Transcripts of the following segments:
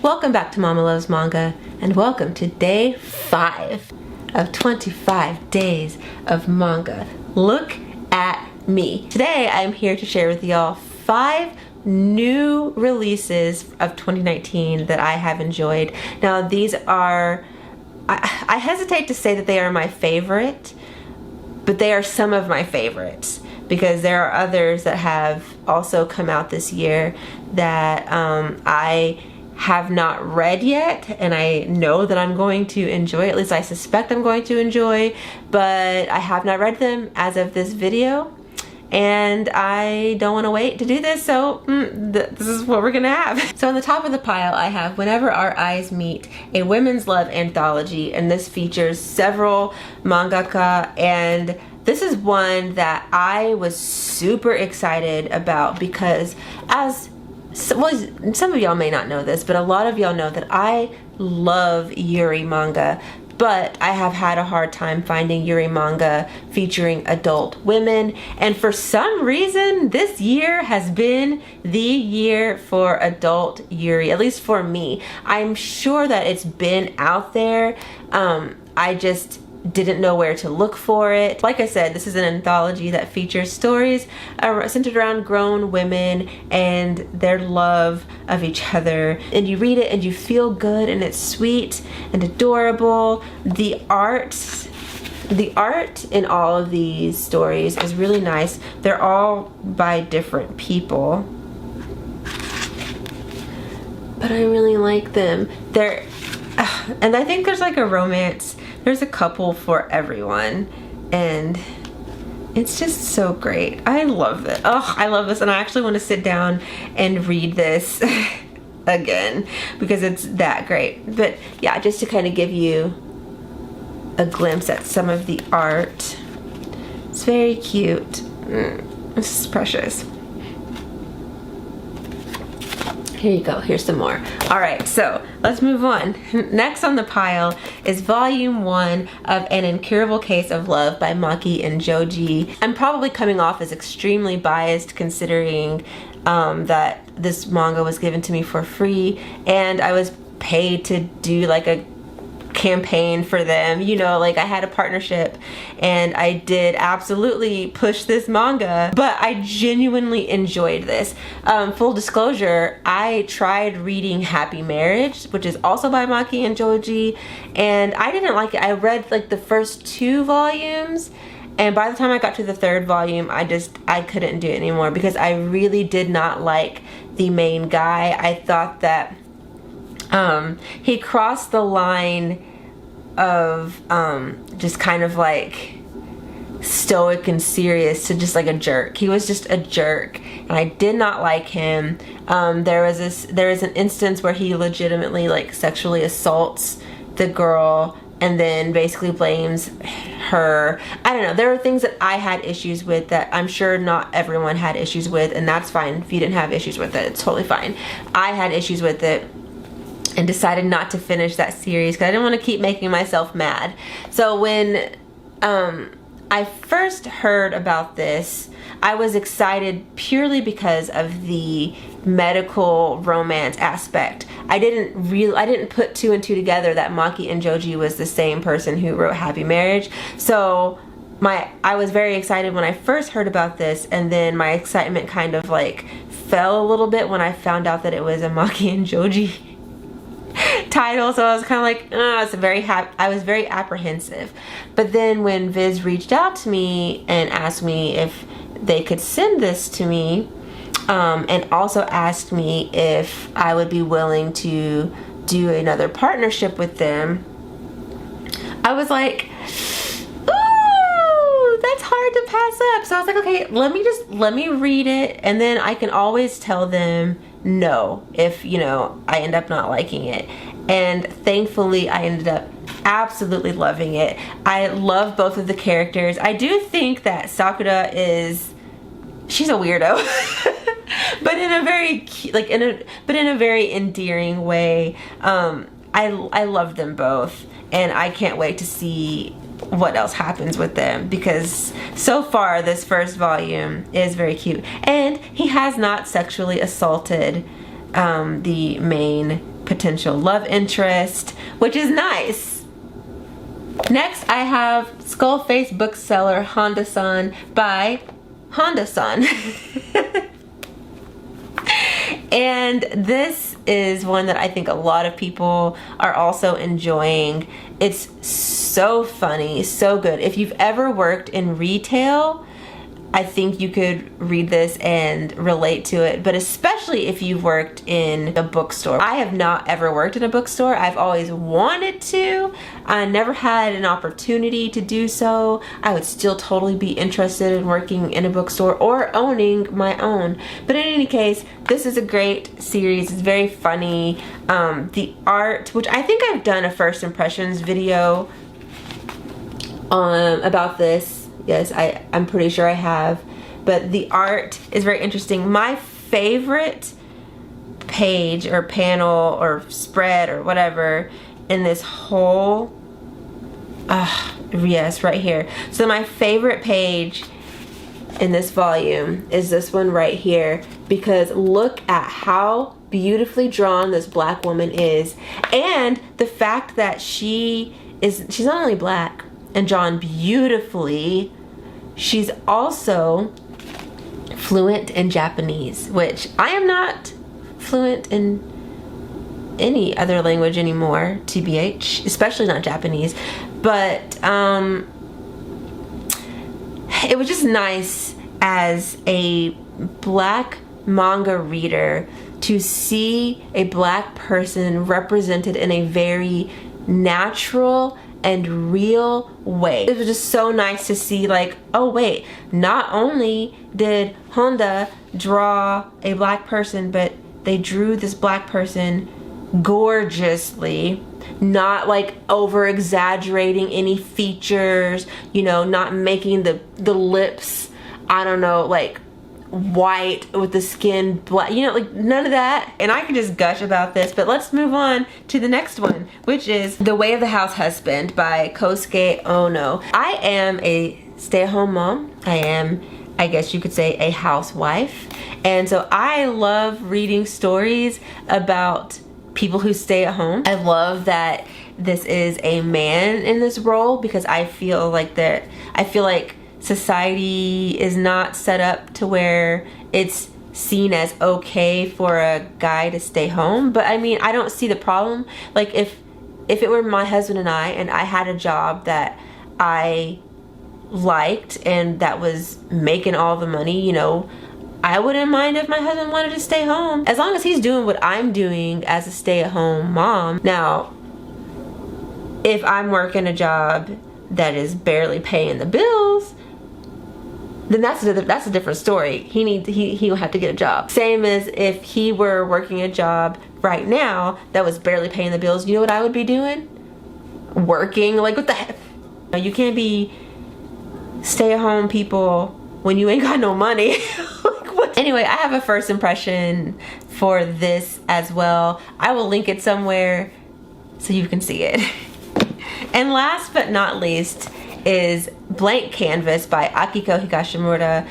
Welcome back to Mama Loves Manga, and welcome to day 5 of 25 days of manga. Look at me. Today I'm here to share with y'all 5 new releases of 2019 that I have enjoyed. Now these are, I hesitate to say that they are my favorite, but they are some of my favorites because there are others that have also come out this year that I have not read yet, and I know that I'm going to enjoy, at least I suspect I'm going to enjoy, but I have not read them as of this video, and I don't want to wait to do this, so this is what we're gonna have. So on the top of the pile I have Whenever Our Eyes Meet, a women's love anthology, and this features several mangaka, and this is one that I was super excited about because some of y'all may not know this, but a lot of y'all know that I love Yuri manga, but I have had a hard time finding Yuri manga featuring adult women, and for some reason this year has been the year for adult Yuri, at least for me. I'm sure that it's been out there, I just didn't know where to look for it. Like I said, this is an anthology that features stories centered around grown women and their love of each other, and you read it and you feel good, and it's sweet and adorable. The art in all of these stories is really nice. They're all by different people, but I really like them. And I think there's like a romance. There's a couple for everyone, and it's just so great. I love it. Oh, I love this, and I actually want to sit down and read this again because it's that great. But yeah, just to kind of give you a glimpse at some of the art. It's very cute. This is precious. Here you go, here's some more. Alright, so let's move on. Next on the pile is volume 1 of An Incurable Case of Love by Maki and Joji. I'm probably coming off as extremely biased considering that this manga was given to me for free and I was paid to do like a campaign for them, you know, like I had a partnership and I did absolutely push this manga, but I genuinely enjoyed this. Full disclosure, I tried reading Happy Marriage, which is also by Maki and Joji, and I didn't like it. I read like the first 2 volumes, and by the time I got to the 3rd volume, I couldn't do it anymore because I really did not like the main guy. I thought that he crossed the line of just kind of like stoic and serious to just like a jerk. He was just a jerk, and I did not like him. There is an instance where he legitimately like sexually assaults the girl and then basically blames her. I don't know, there are things that I had issues with that I'm sure not everyone had issues with, and that's fine. If you didn't have issues with it, it's totally fine. I had issues with it and decided not to finish that series because I didn't want to keep making myself mad. So when I first heard about this, I was excited purely because of the medical romance aspect. I didn't put 2 and 2 together that Maki and Joji was the same person who wrote Happy Marriage. So I was very excited when I first heard about this, and then my excitement kind of like fell a little bit when I found out that it was a Maki and Joji title, so I was kind of like, I was very apprehensive. But then when Viz reached out to me and asked me if they could send this to me, and also asked me if I would be willing to do another partnership with them, I was like, ooh, that's hard to pass up. So I was like, okay, let me read it, and then I can always tell them no if, you know, I end up not liking it. And thankfully I ended up absolutely loving it. I love both of the characters. I do think that Sakura she's a weirdo but in a very in a very endearing way. I love them both, and I can't wait to see what else happens with them, because so far this first volume is very cute, and he has not sexually assaulted the main potential love interest, which is nice. Next, I have Skullface bookseller Honda-san by Honda-san. And this is one that I think a lot of people are also enjoying. It's so funny, so good. If you've ever worked in retail, I think you could read this and relate to it, but especially if you've worked in a bookstore. I have not ever worked in a bookstore. I've always wanted to. I never had an opportunity to do so. I would still totally be interested in working in a bookstore or owning my own. But in any case, this is a great series. It's very funny. The art, which I think I've done a first impressions video about this. Yes, I'm pretty sure I have. But the art is very interesting. My favorite page or panel or spread or whatever in this whole, yes, right here. So my favorite page in this volume is this one right here, because look at how beautifully drawn this black woman is, and the fact that she's not only black and drawn beautifully, she's also fluent in Japanese, which I am not fluent in any other language anymore, TBH, especially not Japanese. But it was just nice as a black manga reader to see a black person represented in a very natural and real way. It was just so nice to see, like, oh wait, not only did Honda draw a black person, but they drew this black person gorgeously, not like over exaggerating any features, you know, not making the lips, I don't know, like white with the skin black, you know, like none of that. And I could just gush about this, but let's move on to the next one, which is The Way of the Househusband by Kosuke Ono. I am a stay-at-home mom. I am, I guess you could say, a housewife. And so I love reading stories about people who stay at home. I love that this is a man in this role, because I feel like society is not set up to where it's seen as okay for a guy to stay home. But I mean, I don't see the problem. Like if it were my husband and I had a job that I liked and that was making all the money, you know, I wouldn't mind if my husband wanted to stay home, as long as he's doing what I'm doing as a stay-at-home mom. Now, if I'm working a job that is barely paying the bills, then that's a different story. He'll have to get a job. Same as if he were working a job right now that was barely paying the bills. You know what I would be doing? Working. Like, what the heck? You can't be stay-at-home people when you ain't got no money. Like, what? Anyway, I have a first impression for this as well. I will link it somewhere so you can see it. And last but not least is Blank Canvas by Akiko Higashimura.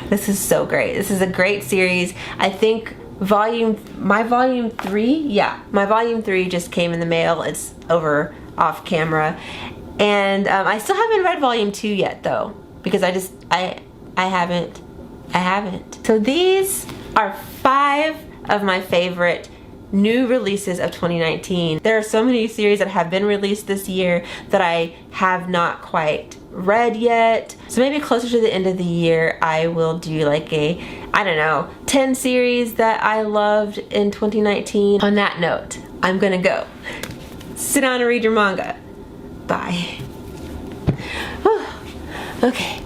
This is so great. This is a great series. I think my volume 3 just came in the mail. It's over off camera. And I still haven't read volume 2 yet though, because I haven't. So these are 5 of my favorite new releases of 2019. There are so many series that have been released this year that I have not quite read yet. So maybe closer to the end of the year, I will do like a, I don't know, 10 series that I loved in 2019. On that note, I'm gonna go. Sit down and read your manga. Bye. Okay.